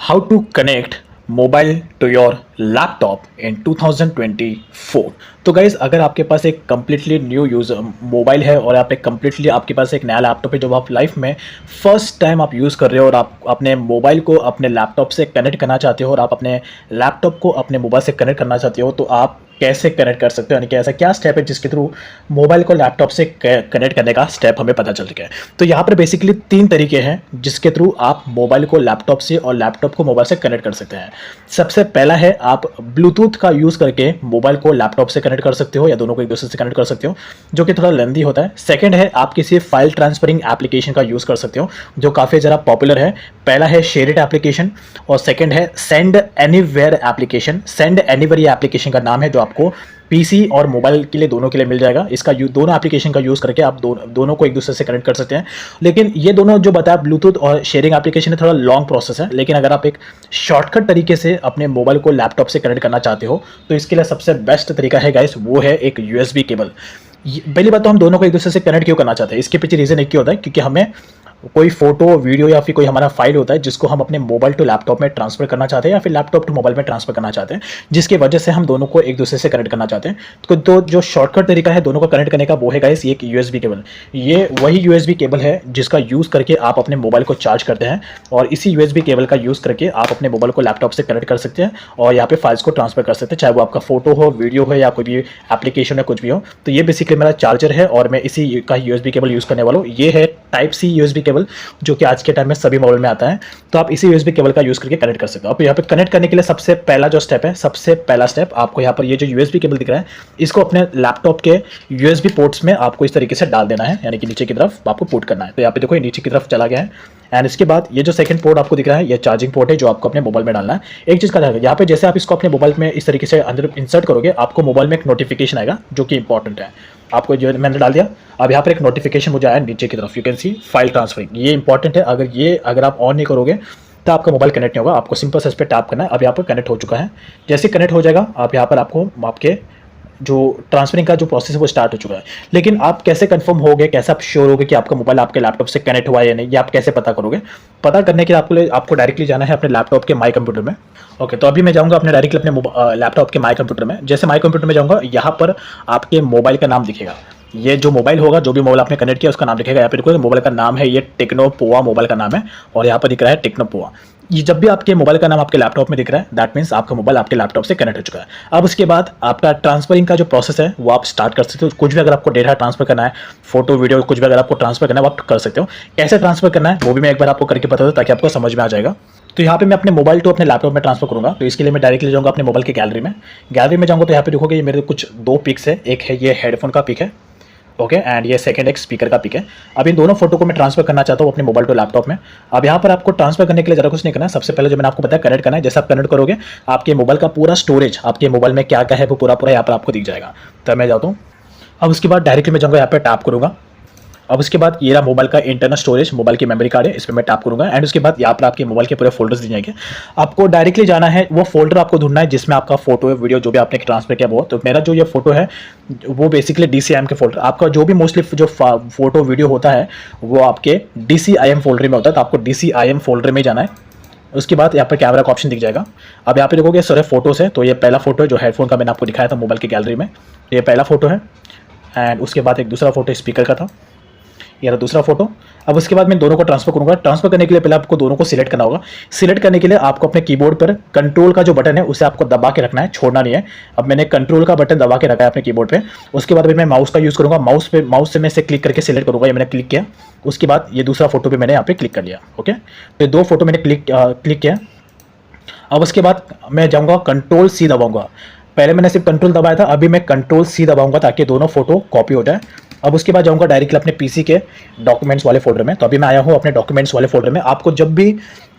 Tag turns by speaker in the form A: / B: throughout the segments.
A: how to connect mobile to your laptop in 2024। तो guys, अगर आपके पास एक कम्प्लीटली न्यू यूज़र मोबाइल है और आप एक कम्प्लीटली आपके पास एक नया लैपटॉप है जो आप लाइफ में फर्स्ट टाइम आप यूज़ कर रहे हो और आप अपने मोबाइल को अपने लैपटॉप से कनेक्ट करना चाहते हो और आप अपने लैपटॉप को अपने मोबाइल से कनेक्ट करना चाहते हो, तो आप कैसे कनेक्ट कर सकते हो, यानी कि ऐसा क्या स्टेप है जिसके थ्रू मोबाइल को लैपटॉप से कनेक्ट करने का स्टेप हमें पता चल चुका है। तो यहाँ पर बेसिकली 3 तरीके हैं जिसके थ्रू आप मोबाइल को लैपटॉप से और लैपटॉप को मोबाइल से कनेक्ट कर सकते हैं। सबसे पहला है, आप ब्लूटूथ का यूज़ करके मोबाइल को लैपटॉप से कनेक्ट कर सकते हो या दोनों को एक दूसरे से कनेक्ट कर सकते हो, जो कि थोड़ा लेंदी होता है। सेकंड है, आप किसी फाइल ट्रांसफरिंग एप्लीकेशन का यूज़ कर सकते हो जो काफ़ी ज़्यादा पॉपुलर है। पहला है शेयरिट एप्लीकेशन और सेकंड है send anywhere application. Send anywhere ये एप्लीकेशन का नाम है जो आपको पीसी और मोबाइल के लिए दोनों के लिए मिल जाएगा। इसका दोनों एप्लीकेशन का यूज़ करके आप दोनों को एक दूसरे से कनेक्ट कर सकते हैं। लेकिन ये दोनों जो बताया ब्लूटूथ और शेयरिंग एप्लीकेशन है, थोड़ा लॉन्ग प्रोसेस है। लेकिन अगर आप एक शॉर्टकट तरीके से अपने मोबाइल को लैपटॉप से कनेक्ट करना चाहते हो तो इसके लिए सबसे बेस्ट तरीका है गाइस, वो है एक यूएसबी केबल। पहली बात तो हम दोनों को एक दूसरे से कनेक्ट क्यों करना चाहते हैं, इसके पीछे रीज़न एक ही होता है, क्योंकि हमें कोई फोटो वीडियो या फिर कोई हमारा फाइल होता है जिसको हम अपने मोबाइल टू लैपटॉप में ट्रांसफर करना चाहते हैं या फिर लैपटॉप टू मोबाइल में ट्रांसफर करना चाहते हैं, जिसकी वजह से हम दोनों को एक दूसरे से कनेक्ट करना चाहते हैं। तो जो शॉर्टकट तरीका है दोनों को कनेक्ट करने का, वो है गाइस ये एक यूएसबी केबल। ये वही यूएसबी केबल है जिसका यूज़ करके आप अपने मोबाइल को चार्ज करते हैं और इसी यूएसबी केबल का यूज़ करके आप अपने मोबाइल को लैपटॉप से कनेक्ट कर सकते हैं और यहाँ पे फाइल्स को ट्रांसफर कर सकते हैं, चाहे वो आपका फोटो हो, वीडियो हो या कोई भी एप्लीकेशन है, कुछ भी हो। तो ये बेसिकली मेरा चार्जर है और मैं इसी का यूएसबी केबल यूज़ करने वाला हूँ। ये है टाइप सी यूएसबी केबल जो कि आज के टाइम में सभी मोबाइल में आता है। तो आप इसी यूएसबी केबल का यूज़ करके कनेक्ट कर सकते हो। आप यहाँ पे कनेक्ट करने के लिए सबसे पहला जो स्टेप है, सबसे पहला स्टेप आपको यहाँ पर ये जो यूएसबी केबल दिख रहा है, इसको अपने लैपटॉप के यूएसबी पोर्ट्स में आपको इस तरीके से डाल देना है, यानी कि नीचे की तरफ आपको पुट करना है। तो यहाँ पे देखो ये नीचे की तरफ चला गया है। एंड इसके बाद ये जो सेकंड पोर्ट आपको दिख रहा है, ये चार्जिंग पोर्ट है जो आपको अपने मोबाइल में डालना है। एक चीज़ का ध्यान रखिए, यहाँ पे जैसे आप इसको अपने मोबाइल में इस तरीके से अंदर इंसर्ट करोगे, आपको मोबाइल में एक नोटिफिकेशन आएगा जो कि इंपॉर्टेंट है। आपको जो मैंने डाल दिया, अब यहाँ पर एक नोटिफिकेशन मुझे आया नीचे की तरफ, you can see file transferring. ये इंपॉर्टेंट है, अगर आप ऑन नहीं करोगे तो आपका मोबाइल कनेक्ट नहीं होगा। आपको सिंपल से इस पर टैप करना है। अब यहाँ पर कनेक्ट हो चुका है। जैसे कनेक्ट हो जाएगा, आप यहाँ पर आपको आपके जो ट्रांसफरिंग का जो प्रोसेस है वो स्टार्ट हो चुका है। लेकिन आप कैसे कंफर्म होगे, कैसे आप श्योर होगे कि आपका मोबाइल आपके लैपटॉप से कनेक्ट हुआ है या नहीं, ये आप कैसे पता करोगे? पता करने के लिए आपको डायरेक्टली जाना है अपने लैपटॉप के माई कंप्यूटर में। ओके, तो अभी मैं जाऊंगा अपने डायरेक्टली अपने लैपटॉप के माई कंप्यूटर में। जैसे माई कंप्यूटर में जाऊंगा, यहाँ पर आपके मोबाइल का नाम दिखेगा। ये जो मोबाइल होगा, जो भी मोबाइल आपने कनेक्ट किया उसका नाम दिखेगा। यहाँ पे देखो मोबाइल का नाम है, ये टेक्नो पोवा मोबाइल का नाम है और यहाँ पर दिख रहा है टेक्नो पोवा। ये जब भी आपके मोबाइल का नाम आपके लैपटॉप में दिख रहा है, दैट मीन्स आपका मोबाइल आपके लैपटॉप से कनेक्ट हो चुका है। अब उसके बाद आपका ट्रांसफरिंग का जो प्रोसेस है वो आप स्टार्ट कर सकते हो। कुछ भी अगर आपको डेटा ट्रांसफर करना है, फोटो वीडियो कुछ भी अगर आपको ट्रांसफर करना है वो आप कर सकते हो। कैसे ट्रांसफर करना है वो भी मैं एक बार आपको करके बता दूं ताकि आपको समझ में आ जाएगा। तो यहाँ पे मैं अपने मोबाइल टू अपने लैपटॉप में ट्रांसफर करूँगा। तो इसके लिए मैं डायरेक्टली जाऊँगा अपने मोबाइल के गैलरी में। गैलरी में जाऊँगा तो यहाँ पे देखोगे ये मेरे कुछ 2 पिक्स है। एक है ये हेडफोन का पिक है, ओके, एंड ये सेकंड एक स्पीकर का पिक है। अब इन दोनों फोटो को मैं ट्रांसफर करना चाहता हूँ अपने मोबाइल टू लैपटॉप में। अब यहाँ पर आपको ट्रांसफर करने के लिए ज़रा कुछ नहीं करना है। सबसे पहले जो मैंने आपको बताया कनेक्ट करना है। जैसे आप कनेक्ट करोगे, आपके मोबाइल का पूरा स्टोरेज, आपके मोबाइल में क्या क्या है वो पूरा यहाँ पर आपको दिख जाएगा। तो मैं जाता हूँ। अब उसके बाद डायरेक्टली मैं जाऊँगा यहाँ पर टैप करूँगा। अब उसके बाद ये रहा मोबाइल का इंटरनल स्टोरेज, मोबाइल की मेमोरी कार्ड है, इस पर मैं टैप करूँगा। एंड उसके बाद यहाँ पर आपके मोबाइल के पूरे फोल्डर्स दिए जाएंगे। आपको डायरेक्टली जाना है, वो फोल्डर आपको ढूंढना है जिसमें आपका फोटो है, वीडियो जो भी आपने ट्रांसफर किया वो। तो मेरा जो ये फोटो है वो बेसिकली DCIM के फोल्डर। आपका जो भी मोस्टली जो फोटो वीडियो होता है वो आपके DCIM फोल्डर में होता है, तो आपको DCIM फोल्डर में जाना है। उसके बाद यहाँ पर कैमरा का ऑप्शन दिख जाएगा। अब यहाँ पे देखोगे सारे फोटोज़ है। तो ये पहला फोटो है जो हेडफोन का मैंने आपको दिखाया था मोबाइल की गैलरी में, ये पहला फोटो है। एंड उसके बाद एक दूसरा फोटो स्पीकर का था, ये रहा दूसरा फोटो। अब उसके बाद मैं दोनों को ट्रांसफर करूंगा। ट्रांसफर करने के लिए पहले आपको दोनों को सिलेक्ट करना होगा। सिलेक्ट करने के लिए आपको अपने कीबोर्ड पर कंट्रोल का जो बटन है उसे आपको दबा के रखना है, छोड़ना नहीं है। अब मैंने कंट्रोल का बटन दबा के रखा है अपने कीबोर्ड पे। उसके बाद मैं माउस का यूज़ करूंगा। माउस से मैं इसे क्लिक करके सिलेक्ट करूंगा। ये मैंने क्लिक किया। उसके बाद ये दूसरा फोटो भी मैंने यहाँ पे क्लिक कर लिया। ओके, तो 2 फोटो मैंने क्लिक किया। अब उसके बाद मैं जाऊँगा कंट्रोल C दबाऊँगा। पहले मैंने सिर्फ कंट्रोल दबाया था, अभी मैं कंट्रोल C दबाऊँगा ताकि दोनों फोटो कॉपी हो जाए। अब उसके बाद जाऊंगा डायरेक्टली अपने पीसी के डॉक्यूमेंट्स वाले फोल्डर में। तो अभी मैं आया हूं अपने डॉक्यूमेंट्स वाले फोल्डर में। आपको जब भी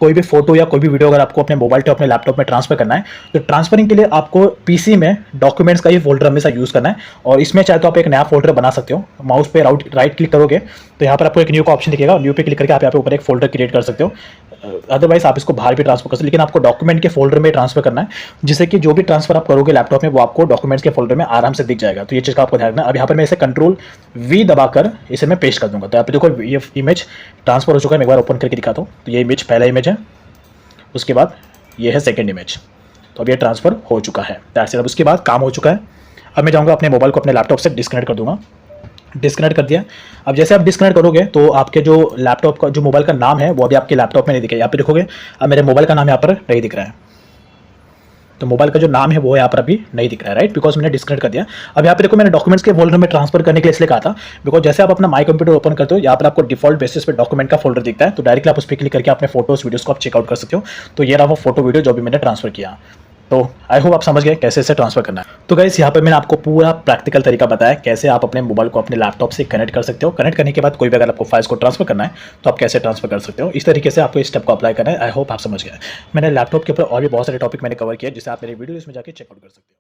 A: कोई भी फोटो या कोई भी वीडियो अगर आपको अपने मोबाइल से अपने लैपटॉप में ट्रांसफर करना है, तो ट्रांसफरिंग के लिए आपको पीसी में डॉक्यूमेंट्स का ही फोल्डर हमेशा यूज़ करना है। और इसमें चाहे तो आप एक नया फोल्डर बना सकते हो। माउस पे राइट क्लिक करोगे तो यहाँ पर आपको एक न्यू का ऑप्शन दिखेगा। न्यू पे क्लिक करके आप यहाँ पे ऊपर एक फोल्डर क्रिएट कर सकते हो। अदरवाइज आप इसको बाहर भी ट्रांसफर कर सकते हो, लेकिन आपको डॉक्यूमेंट के फोल्डर में ट्रांसफर करना है, जिससे कि जो भी ट्रांसफर आप करोगे लैपटॉप में वो आपको डॉक्यूमेंट्स के फोल्डर में आराम से दिख जाएगा। तो ये चीज़ का आपको ध्यान रखना है। अब यहाँ पर मैं इसे कंट्रोल V दबाकर इसे मैं पेस्ट कर दूंगा। तो यहाँ पे देखो ये इमेज ट्रांसफर हो चुका है। मैं एक बार ओपन करके दिखाता हूँ। तो ये इमेज पहला इमेज है। उसके बाद ये है सेकेंड इमेज। तो अब ये ट्रांसफ़र हो चुका है, दैट्स इट। अब उसके बाद काम हो चुका है। अब मैं जाऊँगा अपने मोबाइल को अपने लैपटॉप से डिस्कनेक्ट कर दूँगा। डिस्कनेक्ट कर दिया। अब जैसे आप डिस्कनेक्ट करोगे तो आपके जो लैपटॉप का जो मोबाइल का नाम है वो अभी आपके लैपटॉप में नहीं दिखेगा। यहाँ पे देखोगे अब मेरे मोबाइल का नाम यहाँ पर नहीं दिख रहा है, तो मोबाइल का जो नाम है वो यहाँ पर अभी नहीं दिख रहा है, राइट, बिकॉज मैंने डिस्कनेक्ट कर दिया। अब यहाँ पे देखो मैंने डॉक्यूमेंट्स के फोल्डर में ट्रांसफर करने के लिए इसलिए कहा था, बिकॉज जैसे आप अपना माई कंप्यूटर ओपन करते हो यहाँ पर आपको डिफॉल्ट बेसिस पे डॉक्यूमेंट का फोल्डर दिखता है, तो डायरेक्टली आप उस पर क्लिक करके अपने फोटोज वीडियोस को आप चेकआउट कर सकते हो। तो ये रहा वो फोटो वीडियो जो भी मैंने ट्रांसफर किया। तो आई होप आप समझ गए कैसे इसे ट्रांसफर करना है। तो गाइस यहाँ पे मैंने आपको पूरा प्रैक्टिकल तरीका बताया कैसे आप अपने मोबाइल को अपने लैपटॉप से कनेक्ट कर सकते हो। कनेक्ट करने के बाद कोई भी अगर आपको फाइल्स को ट्रांसफर करना है तो आप कैसे ट्रांसफर कर सकते हो। इस तरीके से आपको इस स्टेप को अप्लाई करना है। आई होप आप समझ गए। मैंने लैपटॉप के ऊपर और भी बहुत सारे टॉपिक मैंने कवर किया जिसे आप मेरे वीडियोस में जाके चेकआउट कर सकते हो।